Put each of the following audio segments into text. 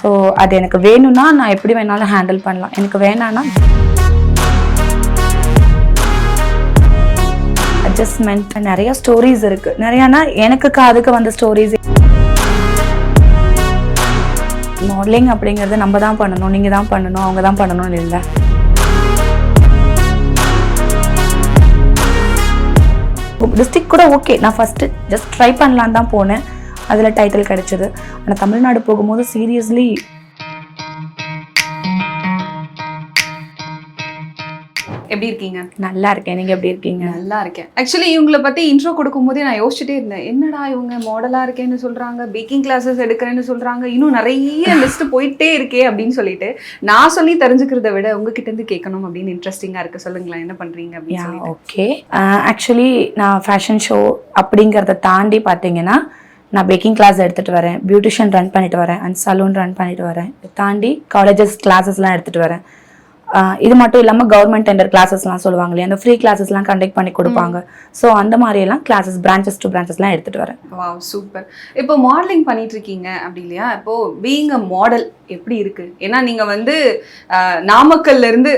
So அது எனக்கு வேணும்னா நான் எப்படி வேணாலும் ஹேண்டில் பண்ணலாம். எனக்கு வேணான்னா அட்ஜஸ்ட்மெண்ட். நிறைய ஸ்டோரிஸ் இருக்கு. நிறையானா எனக்கு காதுக்கு வந்த ஸ்டோரிஸ். மாடலிங் அப்படிங்கிறது நம்ம தான் பண்ணணும், நீங்க தான் பண்ணணும், அவங்க தான் பண்ணணும்னு இல்லை. டிஸ்ட்ரிக்ட் கூட ஓகே, நான் ஃபர்ஸ்ட் ஜஸ்ட் ட்ரை பண்ணலான்னு தான் போனேன். அதில் டைட்டில் கிடைச்சது. ஆனால் தமிழ்நாடு போகும்போது சீரியஸ்லி எப்படி இருக்கீங்க? நல்லா இருக்கேன். நீங்க எப்படி இருக்கீங்க? நல்லா இருக்கேன். ஆக்சுவலி இவங்களை பத்தி இன்ட்ரோ கொடுக்கும் போதே நான் யோசிச்சுட்டே இருந்தேன், என்னடா இவங்க மாடலா இருக்கேன்னு சொல்றாங்க, பேக்கிங் கிளாஸஸ் எடுக்கிறேன்னு சொல்றாங்க, இன்னும் நிறைய லிஸ்ட் போயிட்டே இருக்கே அப்படின்னு சொல்லிட்டு நான் சொல்லி தெரிஞ்சுக்கிறத விட உங்ககிட்ட இருந்து கேட்கணும் அப்படின்னு இன்ட்ரெஸ்டிங்கா இருக்கு. சொல்லுங்களேன், என்ன பண்றீங்க அப்படின்னு. ஓகே, ஆக்சுவலி நான் ஃபேஷன் ஷோ அப்படிங்கிறத தாண்டி பார்த்தீங்கன்னா நான் பேக்கிங் கிளாஸ் எடுத்துகிட்டு வரேன், பியூட்டிஷியன் ரன் பண்ணிட்டு வரேன், அண்ட் சலூன் ரன் பண்ணிட்டு வரேன். தாண்டி காலேஜஸ் கிளாஸஸ்லாம் எடுத்துகிட்டு வரேன். இது மட்டும் இல்லாமல் கவர்மெண்ட் டெண்டர் கிளாஸஸ்லாம் சொல்லுவாங்க இல்லையா, அந்த ஃப்ரீ கிளாஸஸ்லாம் கண்டக்ட் பண்ணி கொடுப்பாங்க. ஸோ அந்த மாதிரியெல்லாம் கிளாஸஸ் பிரான்ச்சஸ் டு பிரான்ச்சஸ்லாம் எடுத்துகிட்டு வரேன். Wow, super. இப்போ மாடலிங் பண்ணிட்டு இருக்கீங்க அப்படி இல்லையா? இப்போ பீயிங் அ மாடல் எப்படி இருக்கு? ஏன்னா நீங்கள் வந்து நாமக்கல்ல இருந்து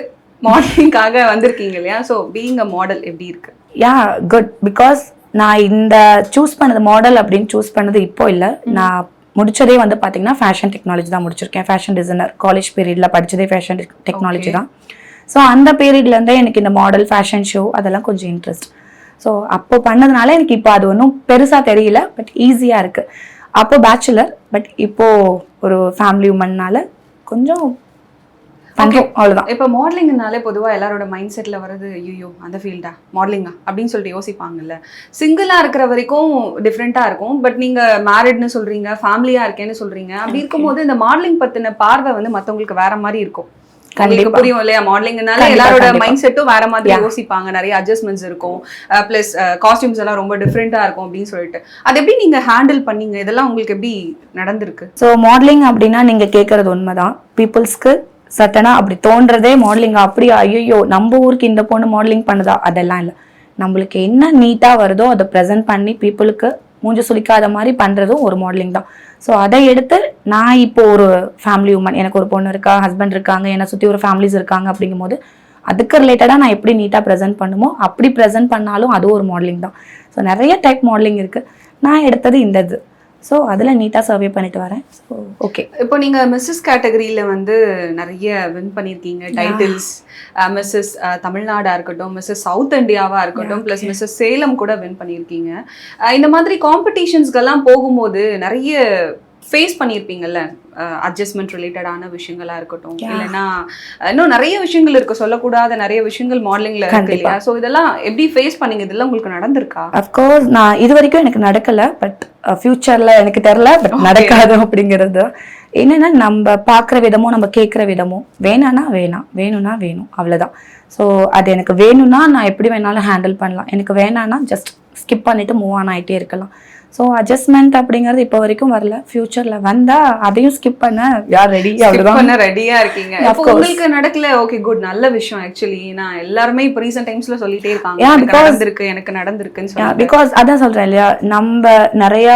மாடலிங்காக வந்திருக்கீங்க இல்லையா? ஸோ பீயிங் அ மாடல் எப்படி இருக்கு? யா, குட். பிகாஸ் நான் இந்த சூஸ் பண்ணது மாடல் அப்படின்னு சூஸ் பண்ணது இப்போ இல்லை. நான் முடிச்சதே வந்து பார்த்தீங்கன்னா ஃபேஷன் டெக்னாலஜி தான் முடிச்சிருக்கேன். ஃபேஷன் டிசைனர் காலேஜ் பீரியடில் படித்ததே ஃபேஷன் டெக்னாலஜி தான். ஸோ அந்த பீரியட்லேருந்தே எனக்கு இந்த மாடல் ஃபேஷன் ஷோ அதெல்லாம் கொஞ்சம் இன்ட்ரெஸ்ட். ஸோ அப்போ பண்ணதுனால எனக்கு இப்போ அது ஒன்றும் பெருசாக தெரியல, பட் ஈஸியாக இருக்குது. அப்போ பேச்சுலர், பட் இப்போது ஒரு ஃபேமிலி உமன்னால கொஞ்சம் பண்ணுறோம், அவ்வளோதான். இப்போ மாடலிங்னாலே பொதுவாக எல்லாரோட மைண்ட் செட்டில் வர்றது, ஐயோ அந்த ஃபீல்டா மாடலிங்கா அப்படின்னு சொல்லிட்டு யோசிப்பாங்கல்ல. சிங்கிளாக இருக்கிற வரைக்கும் டிஃப்ரெண்ட்டாக இருக்கும், பட் நீங்கள் மேரிட்னு சொல்கிறீங்க, ஃபேமிலியாக இருக்கேன்னு சொல்கிறீங்க. அப்படி இருக்கும்போது இந்த மாடலிங் பற்றின பார்வை வந்து மற்றவங்களுக்கு வேற மாதிரி இருக்கும். கண்டிப்பா புரியும் இல்லையா? மாடலிங்னால எல்லாரோட மைண்ட் செட்டும் வேற மாதிரி யோசிப்பாங்க, நிறைய அட்ஜஸ்ட்மெண்ட்ஸ் இருக்கும், பிளஸ் காஸ்டியூம்ஸ் எல்லாம் ரொம்ப டிஃப்ரெண்டா இருக்கும் அப்படின்னு சொல்லிட்டு. அது எப்படி நீங்க ஹேண்டில் பண்ணீங்க? இதெல்லாம் உங்களுக்கு எப்படி நடந்திருக்கு? ஸோ மாடலிங் அப்படின்னா நீங்க கேட்கறது உண்மைதான். பீப்புள்ஸ்க்கு சட்டனா அப்படி தோன்றதே மாடலிங் அப்படியா, ஐயோ நம்ம ஊருக்கு இந்த பொண்ணு மாடலிங் பண்ணுதா, அதெல்லாம் இல்லை. நம்மளுக்கு என்ன நீட்டாக வருதோ அதை ப்ரெசென்ட் பண்ணி பீப்புளுக்கு மூஞ்ச சுளிக்காத மாதிரி பண்ணுறதும் ஒரு மாடலிங் தான். ஸோ அதை எடுத்து நான் இப்போ ஒரு ஃபேமிலி உமன், எனக்கு ஒரு பொண்ணு இருக்கா, ஹஸ்பண்ட் இருக்காங்க, என்னை சுற்றி ஒரு ஃபேமிலிஸ் இருக்காங்க. அப்படிங்கும் போது அதுக்கு ரிலேட்டடாக நான் எப்படி நீட்டாக ப்ரெசென்ட் பண்ணுமோ அப்படி ப்ரெசென்ட் பண்ணாலும் அது ஒரு மாடலிங் தான். ஸோ நிறைய டைப் மாடலிங் இருக்குது. நான் எடுத்தது இந்த இது. ஸோ அதில் நீட்டாக சர்வே பண்ணிட்டு வரேன். So okay. இப்போ நீங்கள் மிஸ்ஸஸ் கேட்டகரியில் வந்து நிறைய வின் பண்ணியிருக்கீங்க டைட்டில்ஸ். மிஸ்ஸஸ் தமிழ்நாடாக இருக்கட்டும், மிஸ்ஸஸ் சவுத் இந்தியாவாக இருக்கட்டும், ப்ளஸ் மிஸ்ஸஸ் சேலம் கூட வின் பண்ணியிருக்கீங்க. இந்த மாதிரி காம்படிஷன்ஸ்க்கெல்லாம் போகும்போது நிறைய ஃபேஸ் பண்ணியிருப்பீங்கல்ல, அட்ஜஸ்ட்மெண்ட் ரிலேட்டடான விஷயங்களா இருக்கட்டும், இல்லைன்னா இன்னும் நிறைய விஷயங்கள் இருக்கு, சொல்லக்கூடாத நிறைய விஷயங்கள் மாடலிங்ல இருக்கு இல்லையா? ஸோ இதெல்லாம் எப்படி ஃபேஸ் பண்ணீங்க? இதெல்லாம் உங்களுக்கு நடந்திருக்கா? அஃப்கோர்ஸ் நான் இது வரைக்கும் எனக்கு நடக்கல, பட் ஃபியூச்சர்ல எனக்கு தெரியல, பட் நடக்காது அப்படிங்கிறது. என்னன்னா நம்ம பார்க்குற விதமும் நம்ம கேட்குற விதமும் வேணான்னா வேணாம், வேணும்னா வேணும், அவ்வளோதான். ஸோ அது எனக்கு வேணும்னா நான் எப்படி வேணாலும் ஹேண்டில் பண்ணலாம், எனக்கு வேணான்னா ஜஸ்ட் ஸ்கிப் பண்ணிட்டு மூவ் ஆன் ஆகிட்டே இருக்கலாம். ஸோ அட்ஜஸ்ட்மெண்ட் அப்படிங்கிறது இப்போ வரைக்கும் வரல. ஃபியூச்சர்ல வந்தா அதையும் ஸ்கிப் பண்ண யார் ரெடி, பண்ண ரெடியா இருக்கீங்க. உங்களுக்கு நடக்கல, ஓகே குட், நல்ல விஷயம். ஆக்சுவலி நான் எல்லாருமே இப்போ ரீசன்ட் டைம்ஸ்ல சொல்லிட்டே இருக்காங்க, எனக்கு நடந்திருக்குன்னு சொல்லி. பிகாஸ் அதான் சொல்றேன் இல்லையா, நம்ம நிறைய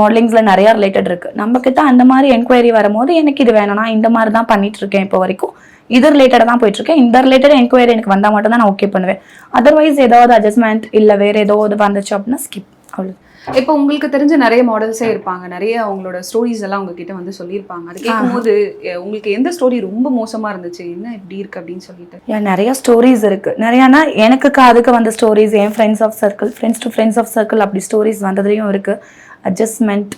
மாடலிங்ஸ்ல நிறைய ரிலேட்டட் இருக்கு. நம்ம கிட்ட அந்த மாதிரி என்கொயரி வரும்போது எனக்கு இது வேணாம், நான் இந்த மாதிரி தான் பண்ணிட்டு இருக்கேன் இப்போ வரைக்கும், இது ரிலேட்டடாக தான் போயிட்டு இருக்கேன், இந்த ரிலேட்டட் என்கொயரி எனக்கு வந்தால் மட்டும் தான் நான் ஓகே பண்ணுவேன். அதர்வைஸ் ஏதாவது அட்ஜஸ்ட்மெண்ட் இல்லை வேற ஏதாவது வந்துச்சு அப்படின்னா ஸ்கிப், அவ்வளோ. இப்போ உங்களுக்கு தெரிஞ்ச நிறைய மாடல்ஸே இருப்பாங்க, நிறைய அவங்களோட ஸ்டோரிஸ் எல்லாம் உங்ககிட்ட வந்து சொல்லியிருப்பாங்க. அது கேட்கும்போது உங்களுக்கு எந்த ஸ்டோரி ரொம்ப மோசமா இருந்துச்சு, என்ன இப்படி இருக்கு அப்படின்னு சொல்லிட்டு? நிறைய ஸ்டோரிஸ் இருக்கு. நிறையானா எனக்கு காதுக்கு வந்த ஸ்டோரிஸ், என் friends of circle, friends to friends of circle அப்படி ஸ்டோரிஸ் வந்ததுலையும் இருக்கு. அட்ஜஸ்ட்மெண்ட்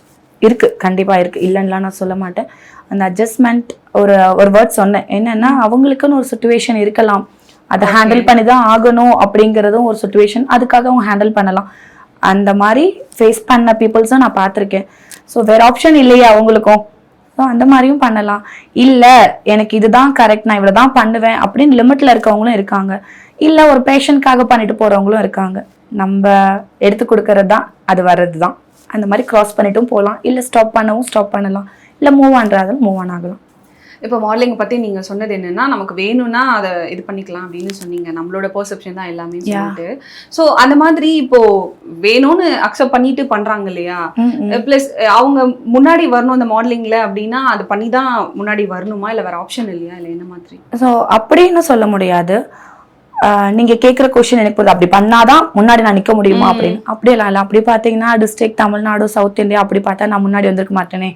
இருக்கு, கண்டிப்பா இருக்கு, இல்லைன்னா நான் சொல்ல மாட்டேன். அந்த அட்ஜஸ்ட்மெண்ட் ஒரு வேர்ட் சொன்னேன், என்னன்னா அவங்களுக்குன்னு ஒரு சுச்சுவேஷன் இருக்கலாம், அதை ஹேண்டில் பண்ணி தான் ஆகணும் அப்படிங்கிறதும் ஒரு சுச்சுவேஷன், அதுக்காக அவங்க ஹேண்டில் பண்ணலாம். அந்த மாதிரி ஃபேஸ் பண்ண பீப்புள்ஸும் நான் பார்த்துருக்கேன். ஸோ வேற ஆப்ஷன் இல்லையா அவங்களுக்கும், ஸோ அந்த மாதிரியும் பண்ணலாம். இல்லை எனக்கு இதுதான் கரெக்ட், நான் இவ்வளோ தான் பண்ணுவேன் அப்படின்னு லிமிட்டில் இருக்கவங்களும் இருக்காங்க. இல்லை ஒரு பேஷண்ட்காக பண்ணிட்டு போகிறவங்களும் இருக்காங்க. நம்ம எடுத்து கொடுக்கறது தான் அது வர்றது தான். அந்த மாதிரி கிராஸ் பண்ணிட்டும் போகலாம், இல்லை ஸ்டாப் பண்ணவும் ஸ்டாப் பண்ணலாம், இல்லை மூவ் ஆன் ஆகலாம். இப்போ மாடலிங் பத்தி நீங்க சொன்னது என்னன்னா நமக்கு வேணும்னா அதை இது பண்ணிக்கலாம் அப்படின்னு சொன்னீங்க, நம்மளோட பெர்செப்ஷன் தான் எல்லாமே சொல்லிட்டு. ஸோ அந்த மாதிரி இப்போ வேணும்னு அக்செப்ட் பண்ணிட்டு பண்றாங்க இல்லையா, பிளஸ் அவங்க முன்னாடி வரணும் அந்த மாடலிங்ல அப்படின்னா அது பண்ணி தான் முன்னாடி வரணுமா, இல்லை வேற ஆப்ஷன் இல்லையா, இல்லை என்ன மாதிரி? ஸோ அப்படின்னு சொல்ல முடியாது. நீங்க கேட்குற கொஸ்டின் எனக்கு புரியுது, அப்படி பண்ணாதான் முன்னாடி நான் நிக்க முடியுமா அப்படின்னு. அப்படியெல்லாம் இல்லை. அப்படி பார்த்தீங்கன்னா டிஸ்ட்ரிக்ட் தமிழ்நாடு, சவுத் இந்தியா அப்படி பார்த்தா நான் முன்னாடி வந்திருக்க மாட்டேனே.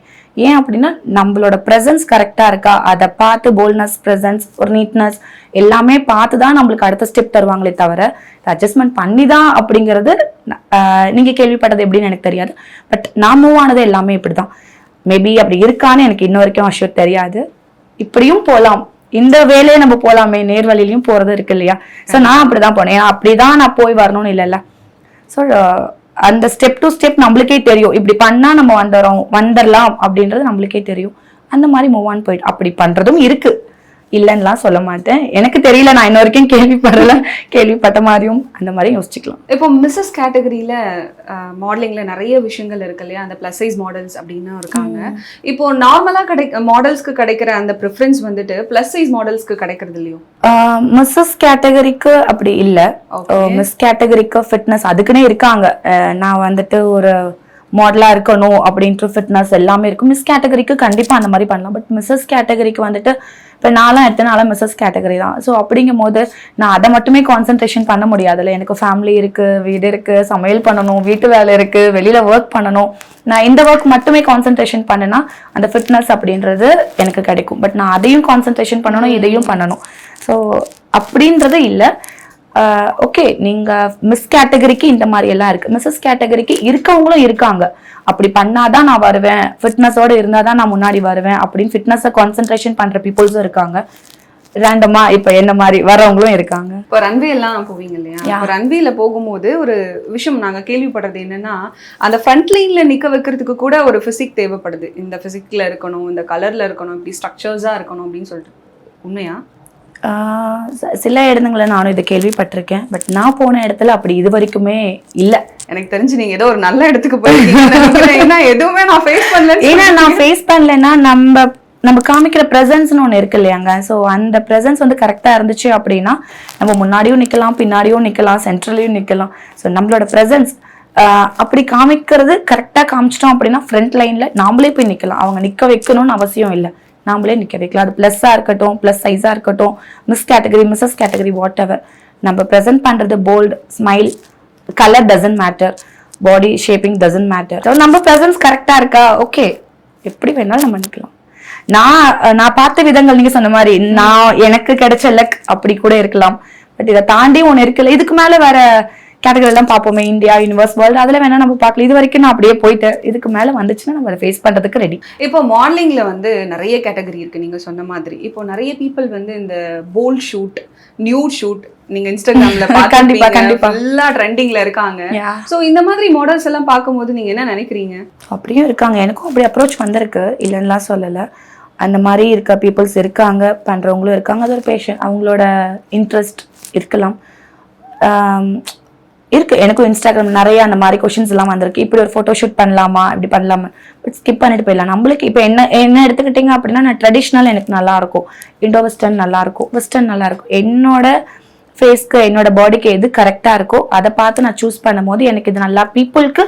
ஏன் அப்படின்னா நம்மளோட ப்ரெசன்ஸ் கரெக்டாக இருக்கா, அதை பார்த்து போல்ட்னஸ், ப்ரெசன்ஸ், ஒரு நீட்னஸ் எல்லாமே பார்த்து தான் நம்மளுக்கு அடுத்த ஸ்டெப் தருவாங்களே தவிர அட்ஜஸ்ட்மெண்ட் பண்ணி தான் அப்படிங்கிறது நீங்க கேள்விப்பட்டது எப்படின்னு எனக்கு தெரியாது. பட் நான் மூவ் ஆனது எல்லாமே இப்படிதான். மேபி அப்படி இருக்கான்னு எனக்கு இன்ன வரைக்கும் அஷ்யூர் தெரியாது. இப்படியும் போகலாம், இந்த வேலையை நம்ம போலாமே, நேர்வழியிலையும் போறது இருக்கு இல்லையா. ஸோ நான் அப்படிதான் போனேன். அப்படிதான் நான் போய் வரணும்னு இல்லைல்ல. ஸோ அந்த ஸ்டெப் டு ஸ்டெப் நம்மளுக்கே தெரியும், இப்படி பண்ணா நம்ம வந்துடலாம் அப்படின்றது நம்மளுக்கே தெரியும். அந்த மாதிரி மூவ் ஆன் போயிட்டு அப்படி பண்றதும் இருக்கு, இல்லைன்னுலாம் சொல்ல மாட்டேன். எனக்கு தெரியல, நான் இன்ன வரைக்கும் கேள்விப்படல, கேள்விப்பட்ட மாதிரியும் அந்த மாதிரி யோசிச்சுக்கலாம். இப்போ மிஸ்ஸஸ் கேட்டகரியில மாடலிங்ல நிறைய விஷயங்கள் இருக்கு இல்லையா, அந்த பிளஸ் சைஸ் மாடல்ஸ் அப்படின்னு இருக்காங்க. இப்போ நார்மலா மாடல்ஸ்க்கு கிடைக்கிற அந்த ப்ரிஃபரன்ஸ் வந்துட்டு பிளஸ் சைஸ் மாடல்ஸ்க்கு கிடைக்கிறது இல்லையோ? மிஸ்ஸஸ் கேட்டகரிக்கு அப்படி இல்லை. மிஸ் கேட்டகரிக்கு ஃபிட்னஸ் அதுக்குன்னே இருக்காங்க. நான் வந்துட்டு ஒரு மாடலா இருக்கணும் அப்படின்ட்டு ஃபிட்னஸ் எல்லாமே இருக்கும். மிஸ் கேட்டகரிக்கு கண்டிப்பா அந்த மாதிரி பண்ணலாம். பட் மிஸ்ஸஸ் கேட்டகரிக்கு வந்துட்டு இப்போ நான்லாம் எத்தனால மிஸ்ஸஸ் கேட்டகரி தான். ஸோ அப்படிங்கும் போது நான் அதை மட்டுமே கான்சென்ட்ரேஷன் பண்ண முடியாதுல்ல. எனக்கு ஃபேமிலி இருக்கு, வீடு இருக்கு, சமையல் பண்ணணும், வீட்டு வேலை இருக்கு, வெளியில ஒர்க் பண்ணணும். நான் இந்த ஒர்க் மட்டுமே கான்சென்ட்ரேஷன் பண்ணேன்னா அந்த ஃபிட்னஸ் அப்படின்றது எனக்கு கிடைக்கும். பட் நான் அதையும் கான்சென்ட்ரேஷன் பண்ணணும், இதையும் பண்ணணும். ஸோ அப்படின்றது இல்லை. ஓகே, நீங்க மிஸ் கேட்டகரிக்கு இந்த மாதிரி எல்லாம் இருக்கு, மிஸ்ஸஸ் கேட்டகரிக்கு இருக்கவங்களும் இருக்காங்க. அப்படி பண்ணாதான் நான் வருவேன், ஃபிட்னஸோட இருந்தாதான் நான் முன்னாடி வருவேன் அப்படின்னு ஃபிட்னஸை கான்சென்ட்ரேஷன் பண்ற பீப்புள்ஸும் இருக்காங்க. ரேண்டமா இப்ப என்ன மாதிரி வரவங்களும் இருக்காங்க. இப்போ ரன்வே எல்லாம் போவீங்க இல்லையா, ரன்வேல போகும்போது ஒரு விஷயம் நாங்க கேள்விப்படுறது என்னன்னா, அந்த ஃப்ரண்ட் லைன்ல நிக்க வைக்கிறதுக்கு கூட ஒரு பிசிக் தேவைப்படுது. இந்த பிசிக்ல இருக்கணும், இந்த கலர்ல இருக்கணும், இப்படி ஸ்ட்ரக்சர்ஸா இருக்கணும் அப்படின்னு சொல்லிட்டு. உண்மையா? சில இடங்களை நானும் இதை கேள்விப்பட்டிருக்கேன். பட் நான் போன இடத்துல அப்படி இது வரைக்குமே இல்லை. எனக்கு தெரிஞ்சு நீங்க ஏதோ ஒரு நல்ல இடத்துக்கு போயிருக்கீங்க. எதுவுமே நான் ஃபேஸ் பண்ணல. ஏன்னா நான் ஃபேஸ் பண்ணலன்னா நம்ம காமிக்கிற ப்ரெசன்ஸ்னு ஒன்று இருக்கு இல்லையாங்க. ஸோ அந்த ப்ரெசன்ஸ் வந்து கரெக்டாக இருந்துச்சு அப்படின்னா நம்ம முன்னாடியும் நிற்கலாம், பின்னாடியும் நிற்கலாம், சென்ட்ரலையும் நிற்கலாம். ஸோ நம்மளோட ப்ரெசன்ஸ் அப்படி காமிக்கிறது கரெக்டாக காமிச்சிட்டோம் அப்படின்னா ஃப்ரண்ட் லைனில் நாமளே போய் நிற்கலாம். அவங்க நிற்க வைக்கணும்னு அவசியம் இல்லை, நாமளே நிற்க வைக்கலாம். அது ப்ளஸ்ஸாக இருக்கட்டும், ப்ளஸ் சைஸாக இருக்கட்டும், miss category, missus category, whatever. நம்ம ப்ரெசென்ட் பண்ணுறது bold, smile, colour doesn't matter, body shaping doesn't matter. So நம்ம ப்ரெசன்ஸ் கரெக்டாக இருக்கா, ஓகே, எப்படி வேணாலும் நம்ம நிற்கலாம். நான் பார்த்த விதங்கள் நீங்க சொன்ன மாதிரி எனக்கு கிடைச்ச லக் அப்படி கூட இருக்கலாம். பட் இதை தாண்டி ஒன்று இருக்குல்ல, இதுக்கு மேலே வேற கேட்டகரி எல்லாம் பார்ப்போமே, இந்தியா, யூனிவர்ஸ், வேர்ல்டு, அதில் வேணா நம்ம பார்க்கல. இது வரைக்கும் நான் அப்படியே போயிட்டேன். இதுக்கு மேலே வந்துச்சுன்னா நம்ம அதை ஃபேஸ் பண்ணுறதுக்கு ரெடி. இப்போ மாடலிங்ல வந்து நிறைய கேட்டகரி இருக்கு நீங்க சொன்ன மாதிரி. இப்போ நிறைய பீப்புள் வந்து இந்த போல்ட் ஷூட், நியூட் ஷூட், நீங்க இன்ஸ்டாகிராம்ல கண்டிப்பா கண்டிப்பா எல்லா ட்ரெண்டிங்ல இருக்காங்க. சோ இந்த மாதிரி மாடல்ஸ் எல்லாம் பார்க்கும்போது நீங்க என்ன நினைக்கிறீங்க? அப்படியும் இருக்காங்க, எனக்கும் அப்படி அப்ரோச் வந்திருக்கு, இல்லைன்னா சொல்லலை. அந்த மாதிரி இருக்க பீப்புள்ஸ் இருக்காங்க, பண்றவங்களும் இருக்காங்க. அது ஒரு பேஷன், அவங்களோட இன்ட்ரெஸ்ட் இருக்கலாம். இருக்கு, எனக்கும் இன்ஸ்டாகிராம் நிறைய அந்த மாதிரி கொஷின்ஸ் எல்லாம் வந்திருக்கு. இப்படி ஒரு ஃபோட்டோ ஷூட் பண்ணலாமா, இப்படி பண்ணலாமா, பட் ஸ்கிப் பண்ணிட்டு போயிடலாம். நம்மளுக்கு இப்போ என்ன எடுத்துக்கிட்டீங்க அப்படின்னா, நான் ட்ரெடிஷ்னல் எனக்கு நல்லா இருக்கும், இண்டோ வெஸ்டர்ன் நல்லா இருக்கும், வெஸ்டர்ன் நல்லா இருக்கும். என்னோட ஃபேஸ்க்கு, என்னோட பாடிக்கு எது கரெக்டாக இருக்கோ அதை பார்த்து நான் சூஸ் பண்ணும் போது எனக்கு இது நல்லா, பீப்புளுக்கு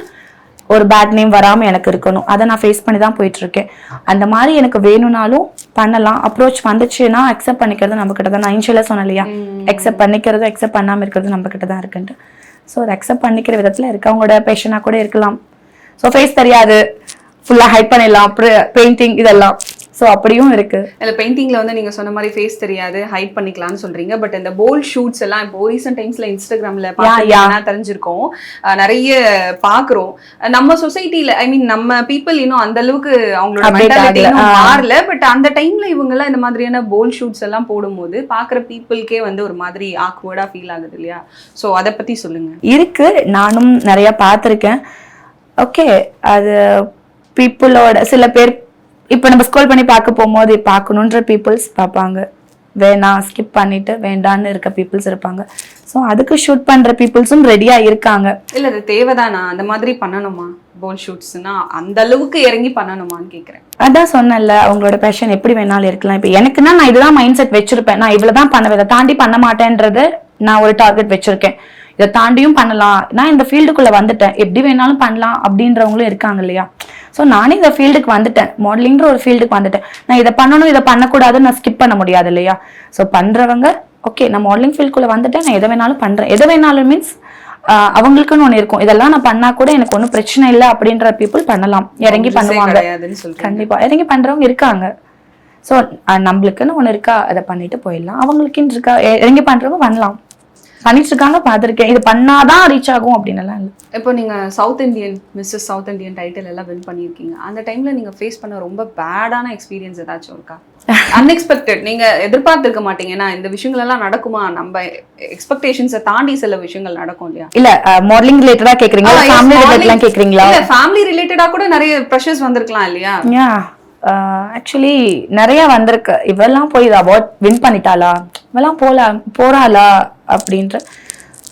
ஒரு பேட் நேம் வராமல் எனக்கு இருக்கணும், அதை நான் ஃபேஸ் பண்ணி தான் போயிட்டு இருக்கேன். அந்த மாதிரி எனக்கு வேணும்னாலும் பண்ணலாம். அப்ரோச் வந்துச்சுன்னா அக்செப்ட் பண்ணிக்கிறது நம்ம கிட்ட தான். நான் இன்ஷியலாக சொன்னேன் இல்லையா, அக்செப்ட் பண்ணிக்கிறது, அக்செப்ட் பண்ணாமல் இருக்கிறது நம்ம கிட்ட தான் இருக்குன்ட்டு. ஸோ அதை அக்செப்ட் பண்ணிக்கிற விதத்தில் இருக்கு. அவங்களோட பேஷனாக கூட இருக்கலாம். ஸோ ஃபேஸ் தெரியாது, ஃபுல்லாக ஹைட் பண்ணிடலாம், பெயிண்டிங் இதெல்லாம். ஸோ அப்படியும் இருக்கு. இல்லை, பெயிண்டிங்ல வந்து நீங்க சொன்ன மாதிரி ஃபேஸ் தெரியாது, ஹைட் பண்ணிக்கலாம்னு சொல்றீங்க. பட் இந்த போல்ட் ஷூட்ஸ் எல்லாம் இப்போ ரீசெண்ட் டைம்ஸ்ல இன்ஸ்டாகிராம்ல பார்த்தீங்கன்னா தெரிஞ்சிருக்கோம், நிறைய பாக்குறோம். நம்ம சொசைட்டில, ஐ மீன் நம்ம பீப்புள் இன்னும் அந்த அளவுக்கு அவங்களோட மென்டாலிட்டி இன்னும் மாறல. பட் அந்த டைம்ல இவங்க எல்லாம் இந்த மாதிரியான போல்ட் ஷூட்ஸ் எல்லாம் போடும்போது பாக்குற பீப்புளுக்கே வந்து ஒரு மாதிரி ஆக்வர்டா ஃபீல் ஆகுது இல்லையா? ஸோ அதை பத்தி சொல்லுங்க. இருக்கு, நானும் நிறைய பார்த்துருக்கேன். ஓகே, அது பீப்புளோட சில பேர் இப்போ நம்ம ஸ்க்ரோல் பண்ணி பார்க்க போகும்போது பார்க்கணுன்ற பீப்புள்ஸ் பார்ப்பாங்க, வேணாம் ஸ்கிப் பண்ணிட்டு வேண்டான்னு இருக்க பீப்புள்ஸ் இருப்பாங்க. ஸோ அதுக்கு ஷூட் பண்ற பீப்புள்ஸும் ரெடியா இருக்காங்க. இல்லை, அது தேவைதானா, அந்த மாதிரி பண்ணணுமா? போல் ஷூட்ஸ்னா அந்த அளவுக்கு இறங்கி பண்ணணுமான்னு கேக்குறேன். அதான் சொன்னேன்ல, அவங்களோட பேஷன் எப்படி வேணாலும் இருக்கலாம். இப்போ எனக்குன்னா நான் இதுதான் மைண்ட் செட் வச்சிருப்பேன், நான் இவ்வளவுதான் பண்ணுவேன், இதை தாண்டி பண்ண மாட்டேன்றது நான் ஒரு டார்கெட் வச்சிருக்கேன். இதை தாண்டியும் பண்ணலாம், நான் இந்த ஃபீல்டுக்குள்ள வந்துட்டேன், எப்படி வேணாலும் பண்ணலாம் அப்படின்றவங்களும் இருக்காங்க இல்லையா. ஸோ நானே இந்த ஃபீல்டுக்கு வந்துட்டேன், மாடலிங்கிற ஒரு ஃபீல்டுக்கு வந்துட்டேன். நான் இதை பண்ணணும் இதை பண்ணக்கூடாதுன்னு நான் ஸ்கிப் பண்ண முடியாது இல்லையா. ஸோ பண்றவங்க ஓகே, நான் மாடலிங் ஃபீல்டுக்குள்ள வந்துட்டேன், நான் எதை வேணாலும் பண்றேன். எதை வேணாலும் மீன்ஸ் அவங்களுக்குன்னு ஒண்ணு இருக்கும், இதெல்லாம் நான் பண்ணா கூட எனக்கு ஒன்றும் பிரச்சனை இல்லை அப்படின்ற பீப்புள் பண்ணலாம், இறங்கி பண்ணுவாங்க. கண்டிப்பா இறங்கி பண்றவங்க இருக்காங்க. ஸோ நம்மளுக்குன்னு ஒண்ணு இருக்கா, அதை பண்ணிட்டு போயிடலாம். அவங்களுக்குன்னு இருக்கா, இறங்கி பண்றவங்க பண்ணலாம், பண்ணிட்டு இருக்காங்க, பார்த்துருக்கேன். இது பண்ணாதான் ரீச் ஆகும் அப்படின்னு எல்லாம் இல்லை. இப்போ நீங்க South Indian Mrs South Indian title எல்லாம் வின் பண்ணியிருக்கீங்க. அந்த டைம்ல நீங்க ஃபேஸ் பண்ண ரொம்ப பேடான எக்ஸ்பீரியன்ஸ் ஏதாச்சும் இருக்கா? அன்எக்ஸ்பெக்டட், நீங்க எதிர்பார்த்திருக்க மாட்டீங்க, ஏன்னா இந்த விஷயங்கள் எல்லாம் நடக்குமா, நம்ம எக்ஸ்பெக்டேஷன்ஸை தாண்டி சில விஷயங்கள் நடக்கும் இல்லையா. இல்ல மாடலிங் ரிலேட்டடா கேக்குறீங்களா, ஃபேமிலி ரிலேட்டடா கேக்குறீங்களா? இல்ல ஃபேமிலி ரிலேட்டடா கூட நிறைய ப்ரெஷர்ஸ் வந்திருக்கலாம் இல்லையா. ஆக்சுவலி நிறைய வந்திருக்கு. இவெல்லாம் போய் அவார்ட் வின் பண்ணிட்டாளா, இவெல்லாம் போறாளா அப்படின்ற.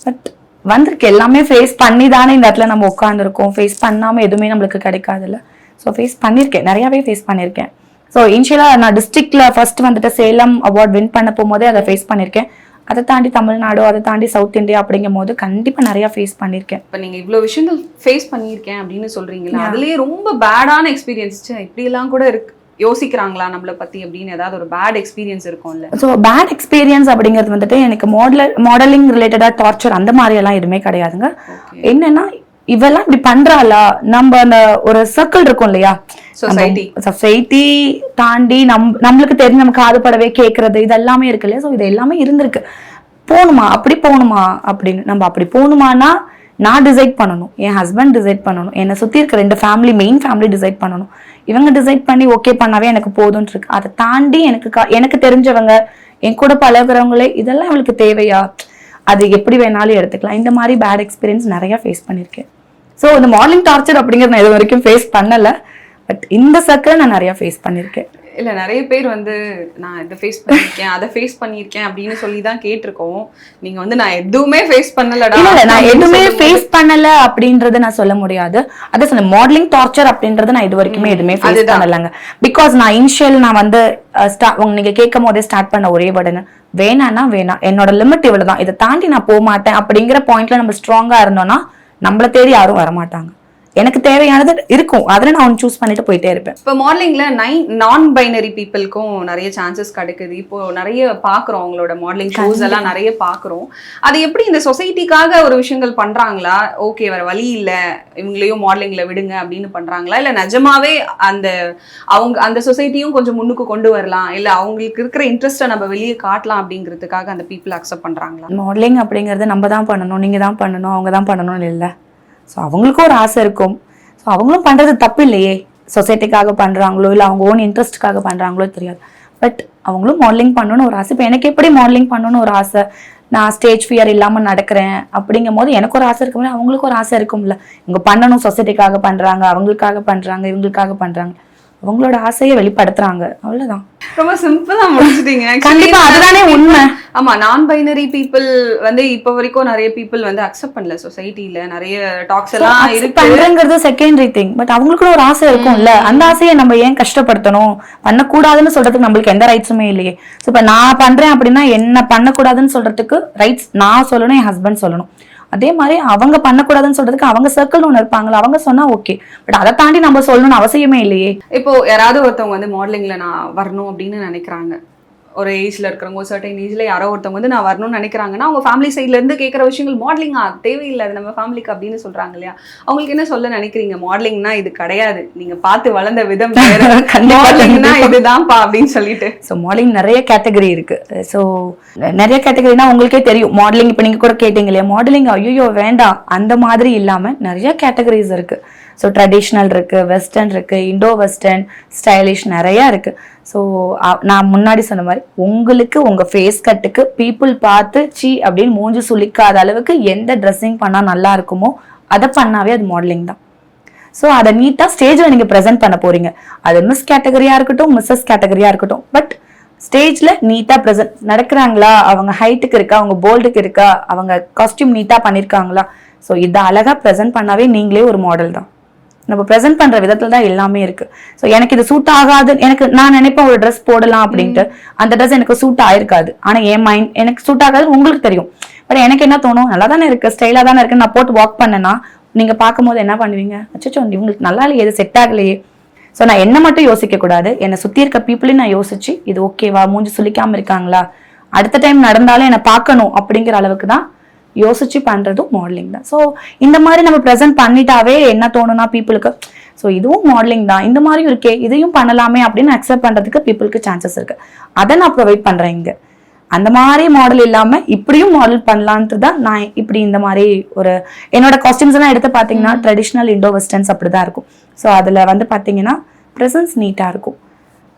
பட் வந்திருக்கு, எல்லாமே ஃபேஸ் பண்ணி தானே இந்த இடத்துல நம்ம உட்காந்துருக்கோம். ஃபேஸ் பண்ணாம எதுவுமே நம்மளுக்கு கிடைக்காதுல்ல. ஸோ ஃபேஸ் பண்ணியிருக்கேன், நிறையாவே ஃபேஸ் பண்ணியிருக்கேன். ஸோ இனிஷியலாக நான் டிஸ்ட்ரிக்ட்ல ஃபர்ஸ்ட் வந்துட்டு சேலம் அவார்ட் வின் பண்ண போகும்போதே அதை ஃபேஸ் பண்ணியிருக்கேன். அதை தாண்டி தமிழ்நாடு, அதை தாண்டி சவுத் இந்தியா அப்படிங்கும் போது கண்டிப்பா நிறைய ஃபேஸ் பண்ணியிருக்கேன். இப்போ நீங்க இவ்வளவு விஷயங்கள் ஃபேஸ் பண்ணியிருக்கேன் அப்படின்னு சொல்றீங்களா, அதுலயே ரொம்ப பேடான எக்ஸ்பீரியன்ஸ் இப்படி எல்லாம் கூட இருக்கு, யோசிக்கிறாங்களா நம்மளை பத்தி அப்படின்னு ஏதாவது ஒரு பேட் எக்ஸ்பீரியன்ஸ் இருக்கும்ல. ஸோ பேட் எக்ஸ்பீரியன்ஸ் அப்படிங்கிறது வந்துட்டு எனக்கு மாடலிங் ரிலேட்டடா டார்ச்சர் அந்த மாதிரி எல்லாம் எதுவுமே கிடையாதுங்க. என்னன்னா இவெல்லாம் இப்படி பண்றாளா, நம்ம அந்த ஒரு சர்க்கிள் இருக்கும் இல்லையா, சொசைட்டி தாண்டி நம்மளுக்கு தெரிஞ்சு நம்ம காதுபடவே கேட்கறது இது எல்லாமே இருக்கு இல்லையா. ஸோ இது எல்லாமே இருந்திருக்கு. போகணுமா, அப்படி போகணுமா அப்படின்னு. நம்ம அப்படி போகணுமானா நான் டிசைட் பண்ணணும், என் ஹஸ்பண்ட் டிசைட் பண்ணணும், என்னை சுற்றி இருக்க 2 ஃபேமிலி மெயின் ஃபேமிலி டிசைட் பண்ணணும். இவங்க டிசைட் பண்ணி ஓகே பண்ணாவே எனக்கு போதும்னு இருக்கு. அதை தாண்டி எனக்கு தெரிஞ்சவங்க, என் கூட பழகுறவங்களே இதெல்லாம் அவளுக்கு தேவையா, அது எப்படி வேணாலும் எடுத்துக்கலாம். இந்த மாதிரி பேட் எக்ஸ்பீரியன்ஸ் நிறைய ஃபேஸ் பண்ணியிருக்கேன். ஸோ இந்த மாடலிங் டார்ச்சர் அப்படிங்கிறது நான் இது வரைக்கும் ஃபேஸ் பண்ணலை. பட் இந்த சர்க்கிள் நான் நிறைய ஃபேஸ் பண்ணியிருக்கேன். இல்லை நிறைய பேர் வந்து நான் இதை ஃபேஸ் பண்ணியிருக்கேன் அதை ஃபேஸ் பண்ணியிருக்கேன் அப்படின்னு சொல்லி தான் கேட்டிருக்கோம். நீங்கள் வந்து நான் எதுவுமே ஃபேஸ் பண்ணலடா, இல்லை நான் எதுவுமே ஃபேஸ் பண்ணலை அப்படின்றத நான் சொல்ல முடியாது. அதை சொன்ன மாடலிங் டார்ச்சர் அப்படின்றது நான் இது வரைக்குமே எதுவுமே ஃபேஸ் பண்ணலைங்க. பிகாஸ் நான் இனிஷியல் நான் வந்து நீங்க கேட்கும் போதே ஸ்டார்ட் பண்ண ஒரே வேர்டுன்னு வேணான்னா வேணாம், என்னோட லிமிட் இவ்வளவுதான், இதை தாண்டி நான் போக மாட்டேன் அப்படிங்கிற பாயிண்ட்ல நம்ம ஸ்ட்ராங்கா இருந்தோம்னா நம்மளை தேடி யாரும் வரமாட்டாங்க. எனக்கு தேவையானது இருக்கும், அதில் நான் ஒன்று சூஸ் பண்ணிட்டு போயிட்டே இருப்பேன். இப்போ மாடலிங்ல நான் பைனரி பீப்புளுக்கும் நிறைய சான்சஸ் கிடைக்குது. இப்போ நிறைய பார்க்குறோம், அவங்களோட மாடலிங் ஷோஸ் எல்லாம் நிறைய பார்க்குறோம். அது எப்படி இந்த சொசைட்டிக்காக ஒரு விஷயங்கள் பண்றாங்களா, ஓகே வேற வழி இல்லை இவங்களையும் மாடலிங்ல விடுங்க அப்படின்னு பண்றாங்களா, இல்லை நிஜமாவே அந்த சொசைட்டியும் கொஞ்சம் முன்னுக்கு கொண்டு வரலாம், இல்லை அவங்களுக்கு இருக்கிற இன்ட்ரெஸ்ட்டை நம்ம வெளியே காட்டலாம் அப்படிங்கிறதுக்காக அந்த பீப்புள் அக்செப்ட் பண்றாங்களா? மாடலிங் அப்படிங்கிறது நம்ம தான் பண்ணணும், நீங்க தான் பண்ணணும், அவங்க தான் பண்ணணும்னு இல்லை. ஸோ அவங்களுக்கும் ஒரு ஆசை இருக்கும். ஸோ அவங்களும் பண்ணுறது தப்பு இல்லையே, சொசைட்டிக்காக பண்ணுறாங்களோ இல்லை அவங்க ஓன் இன்ட்ரெஸ்ட்டுக்காக பண்ணுறாங்களோ தெரியாது. பட் அவங்களும் மாடலிங் பண்ணணும்னு ஒரு ஆசை. இப்போ எனக்கு எப்படி மாடலிங் பண்ணணும்னு ஒரு ஆசை, நான் ஸ்டேஜ் ஃபியர் இல்லாமல் நடக்கிறேன் அப்படிங்கும் போது எனக்கு ஒரு ஆசை இருக்கும்ல, அவங்களுக்கு ஒரு ஆசை இருக்கும்ல. இவங்க பண்ணணும், சொசைட்டிக்காக பண்ணுறாங்க, அவங்களுக்காக பண்ணுறாங்க, இவங்களுக்காக பண்ணுறாங்க, அவங்களோட ஆசையை வெளிப்படுத்துறாங்க, அவ்வளவுதான். ரொம்ப சிம்பிளா முடிச்சிட்டீங்க. கண்டிப்பா அதுதானே உண்மை. ஆமா, நான் பைனரி பீப்புள் வந்து இப்ப வரைக்கும் நிறைய பீப்புள் வந்து அக்செப்ட் பண்ணல சொசைட்டில. நிறைய டாக்ஸ் எல்லாம் இருக்குங்கிறது செகண்டரி திங். பட் அவங்களுக்கும் ஒரு ஆசை இருக்கும்ல, அந்த ஆசையை நம்ம ஏன் கஷ்டப்படுத்தணும், பண்ணக்கூடாதுன்னு சொல்றதுக்கு நம்மளுக்கு எந்த ரைட்ஸுமே இல்லையே. ஸோ இப்ப நான் பண்றேன் அப்படின்னா என்ன பண்ணக்கூடாதுன்னு சொல்றதுக்கு ரைட்ஸ் நான் சொல்லணும், என் ஹஸ்பண்ட் சொல்லணும். அதே மாதிரி அவங்க பண்ணக்கூடாதுன்னு சொல்றதுக்கு அவங்க சர்க்கிள் ஒன்று இருப்பாங்களா, அவங்க சொன்னா ஓகே. பட் அதை தாண்டி நம்ம சொல்லணும்னு அவசியமே இல்லையே. இப்போ யாராவது ஒருத்தவங்க வந்து மாடலிங்ல நான் வரணும் அப்படின்னு நினைக்கிறாங்க, ஒரு ஏஜ்ல இருக்கிறவங்க, ஒரு சர்டன் ஏஜ்ல யாரோ ஒருத்தவங்க வந்து நான் வரணும்னு நினைக்கிறாங்கன்னா அவங்க ஃபேமிலி சைட்ல இருந்து கேட்குற விஷயங்கள் மாடலிங்கா தேவையில்லை, அது நம்ம ஃபேமிலிக்கு அப்படின்னு சொல்றாங்க இல்லையா. அவங்களுக்கு என்ன சொல்ல நினைக்கிறீங்க? மாடலிங்னா இது கிடையாது, நீங்க பார்த்து வளர்ந்த விதம் மாடலிங்னா இதுதான்ப்பா அப்படின்னு சொல்லிட்டு. ஸோ மாடலிங் நிறைய கேட்டகரி இருக்கு. ஸோ நிறைய கேட்டகரினா உங்களுக்கே தெரியும். மாடலிங் இப்போ நீங்க கூட கேட்டீங்க இல்லையா, மாடலிங் ஐயோ வேண்டாம் அந்த மாதிரி இல்லாம நிறைய கேட்டகரிஸ் இருக்கு. ஸோ ட்ரெடிஷ்னல் இருக்கு, வெஸ்டர்ன் இருக்கு, இண்டோ வெஸ்டர்ன், ஸ்டைலிஷ் நிறைய இருக்கு. ஸோ நான் முன்னாடி சொன்ன மாதிரி உங்களுக்கு உங்க ஃபேஸ் கட்டுக்கு பீப்புள் பார்த்து சீ அப்படின்னு மூஞ்சி சுளிக்காத அளவுக்கு எந்த ட்ரெஸ்ஸிங் பண்ணா நல்லா இருக்குமோ அதை பண்ணாவே அது மாடலிங் தான். ஸோ அதை நீட்டாக ஸ்டேஜில் நீங்கள் ப்ரெசென்ட் பண்ண போறீங்க. அது மிஸ் கேட்டகரியா இருக்கட்டும், மிஸ்ஸஸ் கேட்டகரியா இருக்கட்டும், பட் ஸ்டேஜ்ல நீட்டா ப்ரெசென்ட் நடக்கிறாங்களா, அவங்க ஹைட்டுக்கு இருக்கா, அவங்க போல்டுக்கு இருக்கா, அவங்க காஸ்டியூம் நீட்டா பண்ணிருக்காங்களா, ஸோ இதை அழகா ப்ரெசென்ட் பண்ணாவே நீங்களே ஒரு மாடல் தான். நம்ம ப்ரெசென்ட் பண்ற விதத்துல தான் எல்லாமே இருக்கு. ஸோ எனக்கு இது சூட் ஆகாது, எனக்கு நான் நினைப்பேன் ஒரு ட்ரெஸ் போடலாம் அப்படின்ட்டு, அந்த ட்ரெஸ் எனக்கு சூட் ஆயிருக்காது. ஆனா என் மைண்ட் எனக்கு சூட் ஆகாது உங்களுக்கு தெரியும். பட் எனக்கு என்ன தோணும், நல்லா தானே இருக்கு, ஸ்டைலா தானே இருக்கு, நான் போட்டு வாக் பண்ணேன்னா நீங்க பார்க்கும்போது என்ன பண்ணுவீங்க, அச்சோ இவங்களுக்கு நல்லா இல்லையே, இது செட் ஆகலையே. ஸோ நான் என்ன மட்டும் யோசிக்க கூடாது, என்னை சுத்தி இருக்க பீப்புளையும் நான் யோசிச்சு இது ஓகேவா, மூஞ்சி சுளிக்காம இருக்காங்களா, அடுத்த டைம் நடந்தாலும் என்னை பார்க்கணும் அப்படிங்கிற அளவுக்கு தான் யோசிச்சு பண்றதும் மாடலிங் தான். ஸோ இந்த மாதிரி நம்ம ப்ரெசென்ட் பண்ணிட்டாவே என்ன தோணும்னா பீப்புளுக்கு, ஸோ இதுவும் மாடலிங் தான், இந்த மாதிரியும் இருக்கே, இதையும் பண்ணலாமே அப்படின்னு அக்செப்ட் பண்றதுக்கு பீப்புளுக்கு சான்சஸ் இருக்கு. அதை நான் ப்ரொவைட் பண்றேன் இங்க. அந்த மாதிரி மாடல் இல்லாம இப்படியும் மாடல் பண்ணலான்ட்டு தான் நான் இப்படி இந்த மாதிரி ஒரு என்னோட காஸ்டியூம்ஸ் எல்லாம் எடுத்து பாத்தீங்கன்னா ட்ரெடிஷ்னல் இண்டோ வெஸ்டர்ன்ஸ் அப்படிதான் இருக்கும். ஸோ அதுல வந்து பாத்தீங்கன்னா ப்ரெசன்ஸ் நீட்டா இருக்கும்.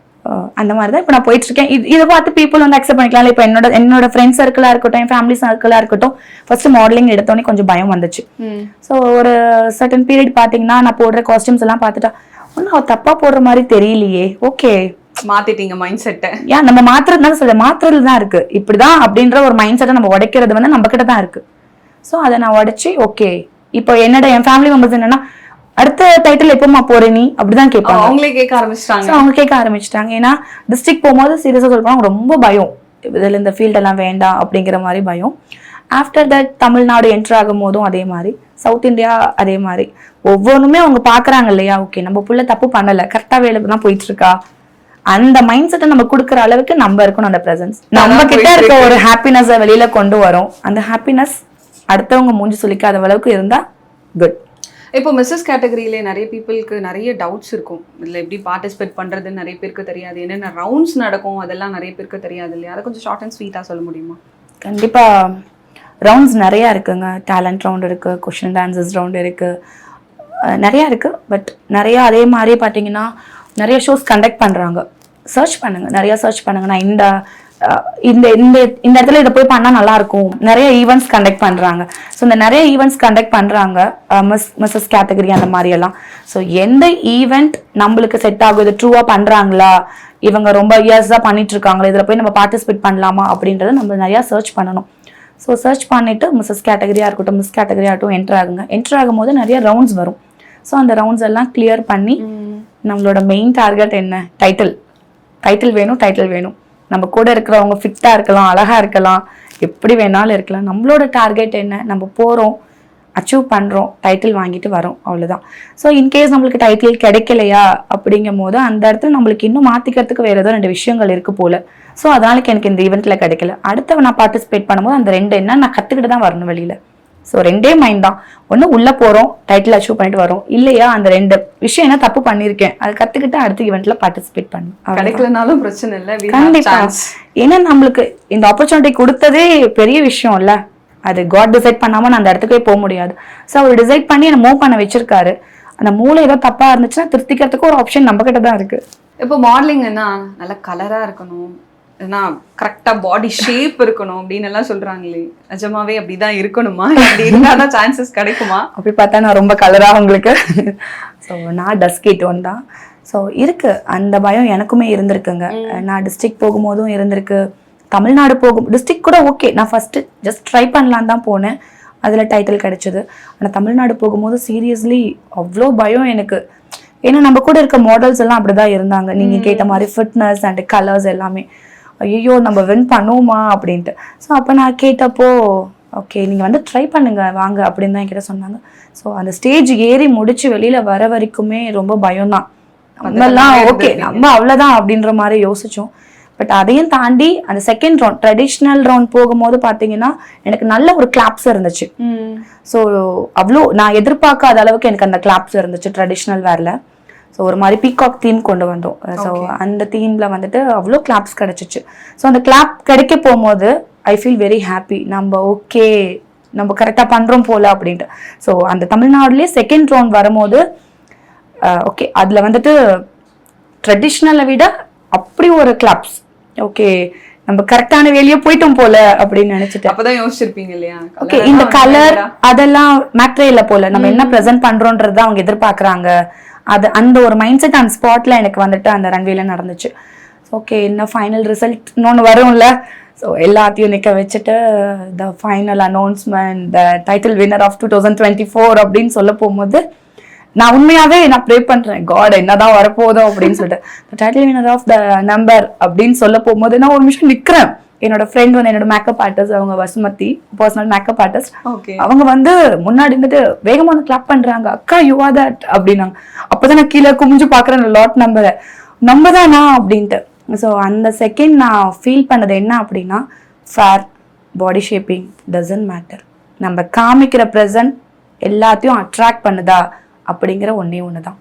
அந்த மாதிரி தான் இப்போ நான் போயிட்டு இருக்கேன். இதை பார்த்து பீப்புள் வந்து அக்செப்ட் பண்ணிக்கலாம். இப்போ என்னோட ஃப்ரெண்ட்ஸ் சர்க்கிளா இருக்கட்டும், என் ஃபேமிலி சர்க்கிளா இருக்கட்டும், ஃபர்ஸ்ட் மாடலிங் எடுத்தோடனே கொஞ்சம் பயம் வந்துச்சு. ஸோ ஒரு சர்டன் பீரியட் பாத்தீங்கன்னா நான் போடுற காஸ்டியூம்ஸ் எல்லாம் பார்த்துட்டா ஒன்னும் தப்பா போடுற மாதிரி தெரியலையே, ஓகே மாத்திட்டீங்க மைண்ட் செட்டை. ஏன் நம்ம மாத்துறது தான் இருக்கு, இப்படிதான் அப்படின்ற ஒரு மைண்ட் செட்டை நம்ம உடைக்கிறது வந்து நம்ம கிட்ட தான் இருக்கு. ஸோ அதை நான் உடைச்சு ஓகே இப்போ என் ஃபேமிலி மெம்பர்ஸ் என்னன்னா அடுத்த டைட்டில் எப்பமா போற நீ அப்படிதான் கேட்பாங்க. அவங்களே கேட்க ஆரம்பிச்சிட்டாங்க. அவங்க கேட்க ஆரம்பிச்சிட்டாங்க. ஏன்னா டிஸ்ட்ரிக்ட் போகும்போது சீரியஸா சொல்றாங்க ரொம்ப பயம், இதுல இந்த ஃபீல்ட் எல்லாம் வேண்டாம் அப்படிங்கிற மாதிரி பயம். ஆஃப்டர் தட் தமிழ்நாடு என்டர் ஆகும் போதும் அதே மாதிரி, சவுத் இந்தியா அதே மாதிரி, ஒவ்வொன்றுமே அவங்க பாக்குறாங்க இல்லையா, ஓகே நம்ம புள்ள தப்பு பண்ணல, கரெக்டா வேலைக்கு தான் போயிட்டு இருக்கா, அந்த மைண்ட் செட்டை நம்ம கொடுக்குற அளவுக்கு நம்ம இருக்கணும். அந்த பிரசன்ஸ் நம்ம கிட்ட இருக்க ஒரு ஹாப்பினஸ் வெளியில கொண்டு வரும். அந்த ஹாப்பினஸ் அடுத்தவங்க மூஞ்சி சொல்லிக்காத அளவுக்கு இருந்தா குட். இப்போ மிஸ்ஸஸ் கேட்டகரியிலே நிறைய பீப்புளுக்கு நிறைய டவுட்ஸ் இருக்கும். இதில் எப்படி பார்ட்டிசிபேட் பண்ணுறதுன்னு நிறைய பேருக்கு தெரியாது, என்னென்ன ரவுண்ட்ஸ் நடக்கும் அதெல்லாம் நிறைய பேருக்கு தெரியாது இல்லையா, அதை கொஞ்சம் ஷார்ட் அண்ட் ஸ்வீட்டாக சொல்ல முடியுமா? கண்டிப்பாக ரவுண்ட்ஸ் நிறையா இருக்குங்க. டேலண்ட் ரவுண்ட் இருக்குது, கொஷின் டான்சஸ் ரவுண்ட் இருக்குது, நிறையா இருக்குது. பட் நிறையா அதே மாதிரி பார்த்தீங்கன்னா நிறைய ஷோஸ் கண்டக்ட் பண்ணுறாங்க. சர்ச் பண்ணுங்கள், நிறையா சர்ச் பண்ணுங்கள். நான் இந்த இடத்துல இதை போய் பண்ணால் நல்லாயிருக்கும், நிறைய ஈவெண்ட்ஸ் கண்டக்ட் பண்ணுறாங்க. ஸோ இந்த நிறைய ஈவெண்ட்ஸ் கண்டக்ட் பண்ணுறாங்க மிஸ்ஸஸ் கேட்டகரி அந்த மாதிரியெல்லாம். ஸோ எந்த ஈவெண்ட் நம்மளுக்கு செட் ஆகும், இது ட்ரூவாக பண்ணுறாங்களா, இவங்க ரொம்ப இயர்ஸாக பண்ணிட்டு இருக்காங்களா, இதில் போய் நம்ம பார்ட்டிசிபேட் பண்ணலாமா அப்படின்றத நம்ம நிறையா சர்ச் பண்ணணும். ஸோ சர்ச் பண்ணிவிட்டு மிஸ்ஸஸ் கேட்டகரியாக இருக்கட்டும், மிஸ் கேட்டகரியாக இருக்கட்டும் என்ட்ரு ஆகுங்க. என்ட்ரு ஆகும்போது நிறைய ரவுண்ட்ஸ் வரும். ஸோ அந்த ரவுண்ட்ஸ் எல்லாம் கிளியர் பண்ணி நம்மளோட மெயின் டார்கெட் என்ன, டைட்டில் வேணும். நம்ம கூட இருக்கிறவங்க ஃபிட்டாக இருக்கலாம், அழகாக இருக்கலாம், எப்படி வேணாலும் இருக்கலாம். நம்மளோட டார்கெட் என்ன, நம்ம போகிறோம், அச்சீவ் பண்ணுறோம், டைட்டில் வாங்கிட்டு வரோம், அவ்வளோதான். ஸோ இன்கேஸ் நம்மளுக்கு டைட்டில் கிடைக்கலையா அப்படிங்கும் போது அந்த இடத்துல நம்மளுக்கு இன்னும் மாற்றிக்கிறதுக்கு வேறு ஏதோ 2 விஷயங்கள் இருக்குது போல். ஸோ அதனால எனக்கு இந்த ஈவெண்ட்டில் கிடைக்கல, அடுத்த நான் பார்ட்டிசிபேட் பண்ணும்போது அந்த 2 என்ன நான் கற்றுக்கிட்டு தான் வரணும் வெளியில். ஸோ 2 மைண்ட் தான். ஒன்று உள்ளே போகிறோம், டைட்டில் அச்சீவ் பண்ணிட்டு வரோம், இல்லையா அந்த 2 விஷயம் என்ன தப்பு பண்ணியிருக்கேன் அதை கற்றுக்கிட்டு அடுத்த ஈவெண்ட்ல பார்ட்டிசிபேட் பண்ணணும். கிடைக்கலனாலும் பிரச்சனை இல்லை, கண்டிப்பா. ஏன்னா நம்மளுக்கு இந்த ஆப்பர்ச்சுனிட்டி கொடுத்ததே பெரிய விஷயம் இல்லை, அது காட் டிசைட் பண்ணாமல் நான் அந்த இடத்துக்கே போக முடியாது. ஸோ அவர் டிசைட் பண்ணி என்னை மூவ் பண்ண வச்சிருக்காரு. அந்த மூளை ஏதோ தப்பாக இருந்துச்சுன்னா திருத்திக்கிறதுக்கு ஒரு ஆப்ஷன் நம்ம கிட்ட தான் இருக்கு. இப்போ மாடலிங்னா நல்ல கலராக இருக்கணும், ஏன்னா கரெக்டாக பாடி ஷேப் இருக்கணும் அப்படின்னு எல்லாம் சொல்றாங்களே, நிஜமாவே அப்படிதான் இருக்கணுமா, அப்படி இருந்தாதான் சான்சஸ் கிடைக்குமா? அப்படி பார்த்தா நான் ரொம்ப கலராக உங்களுக்கு. ஸோ நான் டஸ்கி டோன் தான். ஸோ இருக்கு அந்த பயம் எனக்குமே இருந்திருக்குங்க. நான் டிஸ்ட்ரிக்ட் போகும்போதும் இருந்திருக்கு, தமிழ்நாடு டிஸ்ட்ரிக்ட் கூட ஓகே, நான் ஃபர்ஸ்ட் ஜஸ்ட் ட்ரை பண்ணலான்னு தான் போனேன், அதில் டைட்டில் கிடைச்சது. ஆனால் தமிழ்நாடு போகும்போது சீரியஸ்லி அவ்வளோ பயம் எனக்கு. ஏன்னா நம்ம கூட இருக்க மாடல்ஸ் எல்லாம் அப்படிதான் இருந்தாங்க, நீங்கள் கேட்ட மாதிரி ஃபிட்னஸ் அண்ட் கலர்ஸ் எல்லாமே. ஐயோ நம்ம வின் பண்ணுவோமா அப்படின்ட்டு. ஸோ அப்போ நான் கேட்டப்போ ஓகே நீங்கள் வந்து ட்ரை பண்ணுங்க வாங்க அப்படின்னு தான் என்கிட்ட சொன்னாங்க. ஸோ அந்த ஸ்டேஜ் ஏறி முடிச்சு வெளியில் வர வரைக்குமே ரொம்ப பயம்தான். நம்மெல்லாம் ஓகே நம்ம அவ்வளோதான் அப்படின்ற மாதிரி யோசித்தோம். பட் அதையும் தாண்டி அந்த செகண்ட் ரவுண்ட் ட்ரெடிஷ்னல் ரவுண்ட் போகும்போது பார்த்தீங்கன்னா எனக்கு நல்ல ஒரு கிளாப்ஸ் இருந்துச்சு. ஸோ அவ்வளோ நான் எதிர்பார்க்காத அளவுக்கு எனக்கு அந்த கிளாப்ஸ் இருந்துச்சு ட்ரெடிஷ்னல் வேர்ல. ஸோ ஒரு மாதிரி பீகாக் தீம் கொண்டு வந்தோம். ஸோ அந்த தீம்ல வந்துட்டு அவ்வளோ கிளாப்ஸ் கிடைச்சிச்சு. ஸோ அந்த கிளாப் கிடைக்க போகும்போது ஐ ஃபீல் வெரி ஹாப்பி, நம்ம ஓகே நம்ம கரெக்டாக பண்ணுறோம் போல அப்படின்ட்டு. ஸோ அந்த தமிழ்நாடுலேயே செகண்ட் ரவுண்ட் வரும்போது ஓகே அதில் வந்துட்டு ட்ரெடிஷ்னலை விட அப்படி ஒரு கிளாப்ஸ், ஓகே நம்ம கரெக்டான வேலையே போயிட்டோம் போல அப்படின்னு நினைச்சிட்டு அப்பதான் யோசிச்சிருப்பீங்க இல்லையா, ஓகே இந்த கலர் அதெல்லாம் மேட்ரே இல்லை போல, நம்ம என்ன ப்ரெசென்ட் பண்றோன்றத அவங்க எதிர்பார்க்குறாங்க. அது அந்த ஒரு மைண்ட் செட் அந்த ஸ்பாட்ல எனக்கு வந்துட்டு அந்த ரன்வேல நடந்துச்சு. ஓகே இன்னும் ஃபைனல் ரிசல்ட் இன்னொன்று வரும்ல, ஸோ எல்லாத்தையும் நிற்க வச்சுட்டு the final announcement the title winner of 2024 அப்படின்னு சொல்ல போகும்போது நான் உண்மையாவே நான் ப்ரே பண்றேன், காட் என்னதான் வரப்போதோ அப்படின்னு சொல்லிட்டு title winner of the number அப்படின்னு சொல்ல போகும்போது நான் ஒரு நிமிஷம் நிக்கிறேன். என்னோட ஃப்ரெண்ட் வந்து என்னோட மேக்கப் ஆர்டிஸ்ட், அவங்க வசுமதி, பர்சனல் மேக்கப் ஆர்டிஸ்ட், அவங்க வந்து முன்னாடி இருந்துட்டு வேகமா வந்து கிளாப் பண்றாங்க, அக்கா யூ ஆர் தட் அப்படின்னாங்க. அப்பதான் நான் கீழே குமிஞ்சு பாக்குறேன் லாட் நம்பரை, நம்ம தானா அப்படின்ட்டு. ஸோ அந்த செகண்ட் நான் ஃபீல் பண்ணது என்ன அப்படின்னா, fair body shaping doesn't matter, நம்ம காமிக்கிற ப்ரெசன்ட் எல்லாத்தையும் அட்ராக்ட் பண்ணுதா அப்படிங்கிற ஒண்ணு தான்.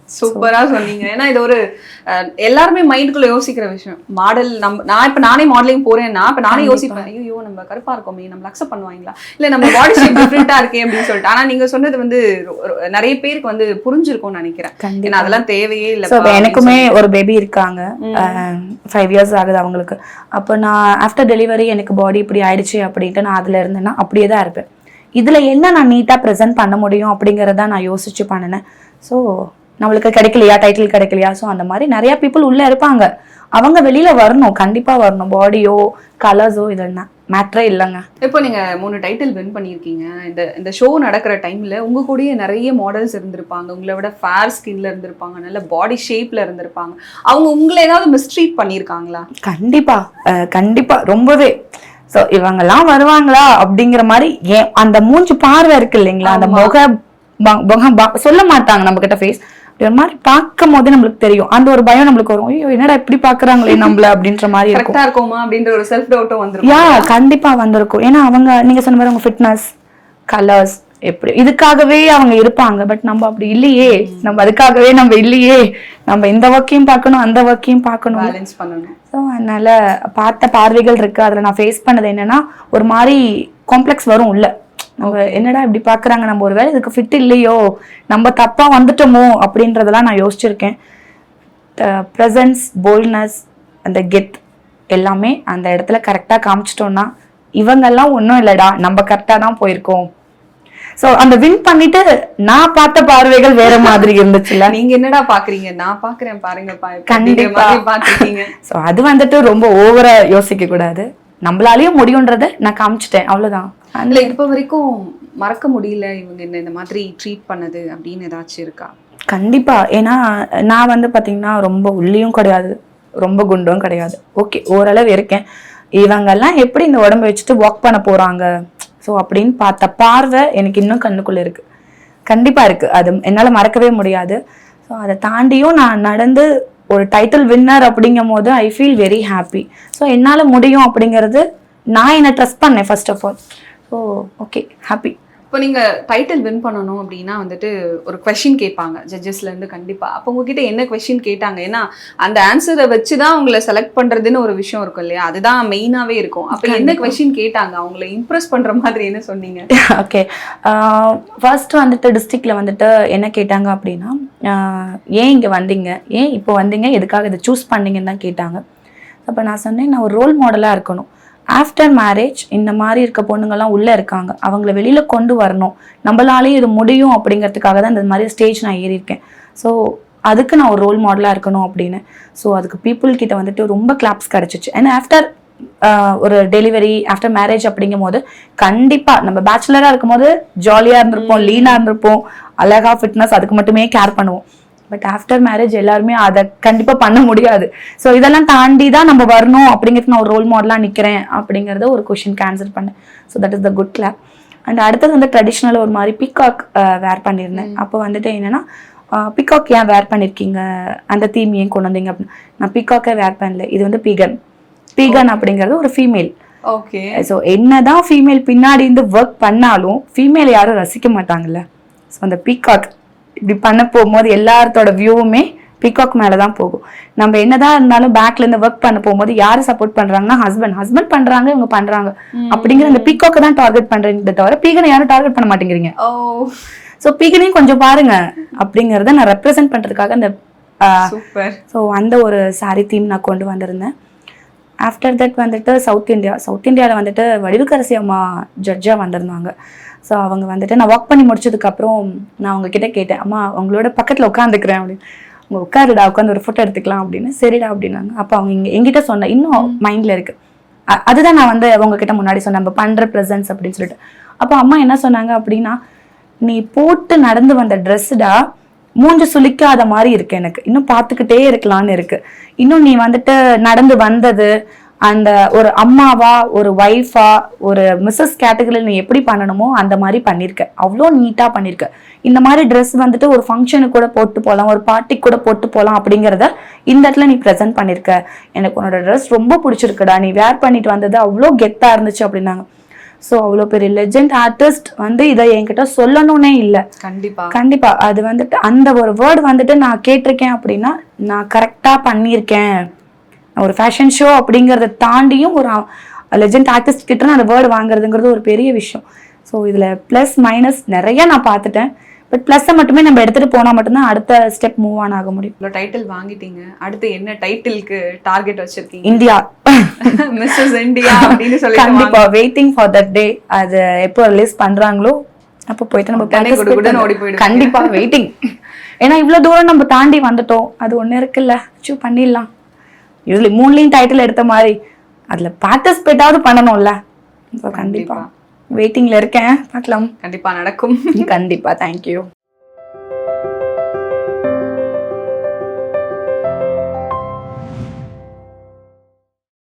சூப்பரா சொன்னீங்க. ஏன்னா இது ஒரு எல்லாருமே மைண்டுக்குள்ள யோசிக்கிற விஷயம். மாடல் நான் இப்ப நானே மாடலிங் போறேன்னா இப்ப நானே யோசிப்பேன், ஐயோ நம்ம கருப்பா இருக்கோமே, நம்ம அக்செப்ட் பண்ணுவாங்களா, இல்ல நம்ம பாடி ஷேப் டிஃபரெண்டா இருக்கே அப்படின்னு சொல்லிட்டு. ஆனா நீங்க சொன்னது வந்து நிறைய பேருக்கு வந்து புரிஞ்சிருக்கும்னு நினைக்கிறேன். ஏன்னா அதெல்லாம் தேவையே இல்லை. எனக்குமே ஒரு பேபி இருக்காங்க, 5 years ஆகுது அவங்களுக்கு. அப்போ நான் ஆஃப்டர் டெலிவரி எனக்கு பாடி இப்படி ஆயிடுச்சு அப்படின்ட்டு நான் அதுல இருந்தேன்னா அப்படியே தான் இருப்பேன். இதுல என்ன நான் நீட்டா ப்ரெசென்ட் பண்ண முடியும் அப்படிங்கறத நான் யோசிச்சு பண்ணினேன். ஸோ நம்மளுக்கு கிடைக்கலையா, டைட்டில் கிடைக்கலையா, ஸோ அந்த மாதிரி நிறைய பீப்புள் உள்ள இருப்பாங்க, அவங்க வெளியில வரணும், கண்டிப்பா வரணும். பாடியோ கலர்ஸோ இதெல்லாம் மேட்டரே இல்லைங்க. இப்போ நீங்க 3 டைட்டில் வின் பண்ணியிருக்கீங்க. இந்த ஷோ நடக்கிற டைம்ல உங்க கூடயே நிறைய மாடல்ஸ் இருந்திருப்பாங்க, உங்களை விட ஃபேர் ஸ்கின்ல இருந்திருப்பாங்க, நல்ல பாடி ஷேப்ல இருந்திருப்பாங்க. அவங்க உங்களை ஏதாவது மிஸ்ட்ரீட் பண்ணியிருக்காங்களா? கண்டிப்பா கண்டிப்பா, ரொம்பவே. ஸோ இவங்கெல்லாம் வருவாங்களா அப்படிங்கிற மாதிரி அந்த மூஞ்சி பார்வை இருக்கு இல்லைங்களா, அந்த முக சொல்ல மாட்டாங்க நம்ம கிட்ட ஃபேஸ், ஒரு மாதிரி பார்க்கும் போதே நம்மளுக்கு தெரியும். அந்த ஒரு பயம் நம்மளுக்கு வரும், ஐயோ என்னடா இப்படி பாக்குறாங்களே நம்மள அப்படின்ற மாதிரி இருக்குமா அப்படின்ற ஒரு செல்ஃப் டவுட்டும் வந்துரும். யா கண்டிப்பா வந்திருக்கும். ஏன்னா அவங்க நீங்க சொன்ன மாதிரி அவங்க ஃபிட்னஸ், கலர்ஸ் எப்படி இதுக்காகவே அவங்க இருப்பாங்க. பட் நம்ம அப்படி இல்லையே, நம்ம அதுக்காகவே நம்ம இல்லையே, நம்ம இந்த ஒர்க்கையும் பார்க்கணும் அந்த ஒர்க்கையும் பார்க்கணும், பேலன்ஸ் பண்ணணும். ஸோ அதனால பார்த்த பார்வைகள் இருக்கு. அதுல நான் ஃபேஸ் பண்ணது என்னன்னா, ஒரு மாதிரி காம்ப்ளெக்ஸ் வரும் உள்ள, நம்ம என்னடா இப்படி பாக்குறாங்க, நம்ம ஒரு வேளை இதுக்கு ஃபிட் இல்லையோ, நம்ம தப்பா வந்துட்டோமோ அப்படின்றதெல்லாம் நான் யோசிச்சிருக்கேன். ப்ரெசன்ஸ், போல்ட்னஸ், அந்த கெத் எல்லாமே அந்த இடத்துல கரெக்டா காமிச்சிட்டோம்னா, இவங்கெல்லாம் ஒன்றும் இல்லடா நம்ம கரெக்டா தான் போயிருக்கோம். ஸோ அந்த வின் பண்ணிட்டு நான் பார்த்த பார்வைகள் வேற மாதிரி இருந்துச்சுல்ல. நீங்க என்னடா பாக்குறீங்க, நான் பாக்குறேன் பாருங்க. கண்டிப்பா பாத்துருக்கீங்க. ஸோ அது வந்துட்டு ரொம்ப ஓவரா யோசிக்க கூடாது, நம்மளாலேயும் முடியுன்றத நான் காமிச்சிட்டேன், அவ்வளவுதான். அதுல இப்ப வரைக்கும் மறக்க முடியல இவங்க என்ன இந்த மாதிரி ட்ரீட் பண்ணது அப்படின்னு ஏதாச்சும் இருக்கா? கண்டிப்பா. ஏன்னா நான் வந்து பாத்தீங்கன்னா ரொம்ப உள்ளியும் கிடையாது, ரொம்ப குண்டும் கிடையாது, ஓகே ஓரளவு இருக்கேன். இவங்கெல்லாம் எப்படி இந்த உடம்பு வச்சுட்டு வாக் பண்ண போறாங்க, ஸோ அப்படின்னு பார்த்த பார்வை எனக்கு இன்னும் கண்ணுக்குள்ள இருக்கு, கண்டிப்பா இருக்கு, அது என்னால மறக்கவே முடியாது. ஸோ அதை தாண்டியும் நான் நடந்து ஒரு டைட்டில் வின்னர் அப்படிங்கும் போது I feel very happy. So என்னால் முடியும் அப்படிங்கிறது நான் என்னை ட்ரஸ்ட் பண்ணேன் first of all. So okay, happy. இப்போ நீங்கள் டைட்டில் வின் பண்ணணும் அப்படின்னா வந்துட்டு ஒரு கொஷின் கேட்பாங்க ஜட்ஜஸ்லேருந்து கண்டிப்பாக. அப்போ உங்ககிட்ட என்ன கொஷின் கேட்டாங்க? ஏன்னா அந்த ஆன்சரை வச்சு தான் உங்களை செலக்ட் பண்ணுறதுன்னு ஒரு விஷயம் இருக்கும் இல்லையா, அதுதான் மெயினாகவே இருக்கும். அப்போ என்ன கொஷின் கேட்டாங்க, அவங்கள இம்ப்ரெஸ் பண்ணுற மாதிரி என்ன சொன்னீங்க? ஓகே, ஃபர்ஸ்ட் வந்துட்டு டிஸ்ட்ரிக்டில் வந்துட்டு என்ன கேட்டாங்க அப்படின்னா, ஏன் இங்கே வந்தீங்க, ஏன் இப்போ வந்தீங்க, எதுக்காக இதை சூஸ் பண்ணீங்கன்னு தான் கேட்டாங்க. அப்போ நான் சொன்னேன், நான் ஒரு ரோல் மாடலாக இருக்கணும். ஆஃப்டர் மேரேஜ் இந்த மாதிரி இருக்க பொண்ணுங்கள்லாம் உள்ளே இருக்காங்க, அவங்கள வெளியில் கொண்டு வரணும், நம்மளாலேயும் இது முடியும் அப்படிங்கிறதுக்காக தான் இந்த மாதிரி ஸ்டேஜ் நான் ஏறியிருக்கேன். ஸோ அதுக்கு நான் ஒரு ரோல் மாடலாக இருக்கணும் அப்படின்னு. ஸோ அதுக்கு பீப்புள் கிட்ட வந்துட்டு ரொம்ப கிளாப்ஸ் கிடச்சிச்சு. அண்ட் ஆஃப்டர் ஒரு டெலிவரி, ஆஃப்டர் மேரேஜ் அப்படிங்கும் போது கண்டிப்பாக நம்ம பேச்சுலராக இருக்கும் போது ஜாலியாக இருந்திருப்போம், லீனாக இருந்திருப்போம், அழகா ஃபிட்னஸ் அதுக்கு மட்டுமே கேர் பண்ணுவோம். பட் ஆஃப்டர் மேரேஜ் எல்லாருமே அதை கண்டிப்பாக பண்ண முடியாது. ஸோ இதெல்லாம் தாண்டி தான் நம்ம வரணும் அப்படிங்கிறது நான் ஒரு ரோல் மாடலாக நிற்கிறேன் அப்படிங்கிறத ஒரு கொஷினுக்கு ஆன்சர் பண்ணேன். So that is the good clap. And அடுத்தது வந்து ட்ரெடிஷ்னலாக ஒரு மாதிரி பீகாக் வேர் பண்ணியிருந்தேன். அப்போ வந்துட்டு என்னன்னா, பீகாக் ஏன் வேர் பண்ணியிருக்கீங்க, அந்த தீம் ஏன் கொண்டு வந்தீங்க அப்படின்னு. நான் பீகாக்கே வேர் பண்ணல, இது வந்து பீகன். பீகன் அப்படிங்கிறது ஒரு ஃபீமேல். ஓகே. ஸோ என்னதான் ஃபீமேல் பின்னாடி இருந்து ஒர்க் பண்ணாலும் ஃபீமேல் யாரும் ரசிக்க மாட்டாங்கல்ல. ஸோ அந்த பீகாக் இப்படி பண்ண போகும்போது எல்லாத்தோட வியூவுமே பீகாக் மேலதான் போகும். நம்ம என்னதான் இருந்தாலும் பேக்ல இருந்து ஒர்க் பண்ண போகும்போது யாரு சப்போர்ட் பண்றாங்கன்னா ஹஸ்பண்ட் பண்றாங்க, இவங்க பண்றாங்க அப்படிங்கிற அந்த பீகாக்கை தான் டார்கெட் பண்றீங்க தவிர பீகனை யாரும் டார்கெட் பண்ண மாட்டேங்கிறீங்க. ஸோ பீகனையும் கொஞ்சம் பாருங்க அப்படிங்கறத நான் ரெப்ரசென்ட் பண்றதுக்காக அந்த ஸோ அந்த ஒரு சாரி தீம் நான் கொண்டு வந்திருந்தேன். ஆஃப்டர் தட் வந்துட்டு சவுத் இந்தியாவில் வந்துட்டு வடிவுக்கரசி அம்மா ஜட்ஜாக வந்திருந்தாங்க. ஸோ அவங்க வந்துட்டு நான் ஒர்க் பண்ணி முடிச்சதுக்கப்புறம் நான் அவங்க கிட்ட கேட்டேன், அம்மா அவங்களோட பக்கத்தில் உட்காந்துக்கிறேன் அப்படின்னு. அவங்க உட்காருடா, உட்காந்து ஒரு ஃபோட்டோ எடுத்துக்கலாம் அப்படின்னு. சரிடா அப்படின்னாங்க. அப்போ அவங்க எங்கிட்ட சொன்னேன், இன்னும் மைண்டில் இருக்கு, அதுதான் நான் வந்து உங்ககிட்ட முன்னாடி சொன்னேன், நம்ம பண்ணுற ப்ரெசன்ஸ் அப்படின்னு சொல்லிட்டு. அப்போ அம்மா என்ன சொன்னாங்க அப்படின்னா, நீ போட்டு நடந்து வந்த ட்ரெஸ்டா மூஞ்சு சுளிக்காத மாதிரி இருக்கு, எனக்கு இன்னும் பார்த்துக்கிட்டே இருக்கலாம்னு இருக்கு. இன்னும் நீ வந்துட்டு நடந்து வந்தது அந்த ஒரு அம்மாவா, ஒரு ஒய்ஃபா, ஒரு மிஸ்ஸஸ் கேட்டகரியில் நீ எப்படி பண்ணணுமோ அந்த மாதிரி பண்ணியிருக்க. அவ்வளோ நீட்டா பண்ணியிருக்க. இந்த மாதிரி ட்ரெஸ் வந்துட்டு ஒரு ஃபங்க்ஷனுக்கு கூட போட்டு போகலாம், ஒரு பார்ட்டிக்கு கூட போட்டு போகலாம் அப்படிங்கிறத இந்த இடத்துல நீ ப்ரெசென்ட் பண்ணியிருக்க. எனக்கு உன்னோட ட்ரெஸ் ரொம்ப பிடிச்சிருக்குடா, நீ வேர் பண்ணிட்டு வந்தது அவ்வளோ கெத்தா இருந்துச்சு அப்படின்னாங்க. ஸோ அவ்வளோ பெரிய லெஜெண்ட் ஆர்டிஸ்ட் வந்து இதை என்கிட்ட சொல்லணும்னே இல்லை. கண்டிப்பா அது வந்துட்டு அந்த ஒரு வேர்டு வந்துட்டு நான் கேட்டிருக்கேன் அப்படின்னா நான் கரெக்டா பண்ணியிருக்கேன். ஒரு ஃபேஷன் ஷோ அப்படிங்கிறத தாண்டியும் ஒரு லெஜெண்ட் ஆர்டிஸ்ட் கிட்ட நான் அந்த வேர்டு வாங்குறதுங்கிறது ஒரு பெரிய விஷயம். ஸோ இதில் ப்ளஸ் மைனஸ் நிறைய நான் பார்த்துட்டேன். பட் ப்ளஸ்ஸை மட்டுமே நம்ம எடுத்துகிட்டு போனால் மட்டும்தான் அடுத்த ஸ்டெப் மூவ் ஆன் ஆக முடியும். இவ்வளோ டைட்டில் வாங்கிட்டீங்க, அடுத்து என்ன டைட்டிலுக்கு டார்கெட் வச்சிருக்கீங்க? இந்தியா, மிஸ்ஸஸ் இந்தியா அப்படின்னு சொல்லி. கண்டிப்பா வெயிட்டிங் ஃபார் தட் டே. அது எப்போ ரிலீஸ் பண்றாங்களோ அப்போ போயிட்டு நம்ம ஓடி போயிடும். கண்டிப்பா வெயிட்டிங். ஏன்னா இவ்வளவு தூரம் நம்ம தாண்டி வந்துட்டோம், அது ஒண்ணு இருக்குல்ல, அச்சீவ் பண்ணிடலாம். இதுல 3 டைட்டில் எடுத்த மாதிரி அதுல பார்ட்டிசிபேட்டாவது பண்ணணும்ல. கண்டிப்பா வெயிட்டிங்ல இருக்கேன், பார்க்கலாம். கண்டிப்பா நடக்கும். கண்டிப்பா. தேங்க்யூ.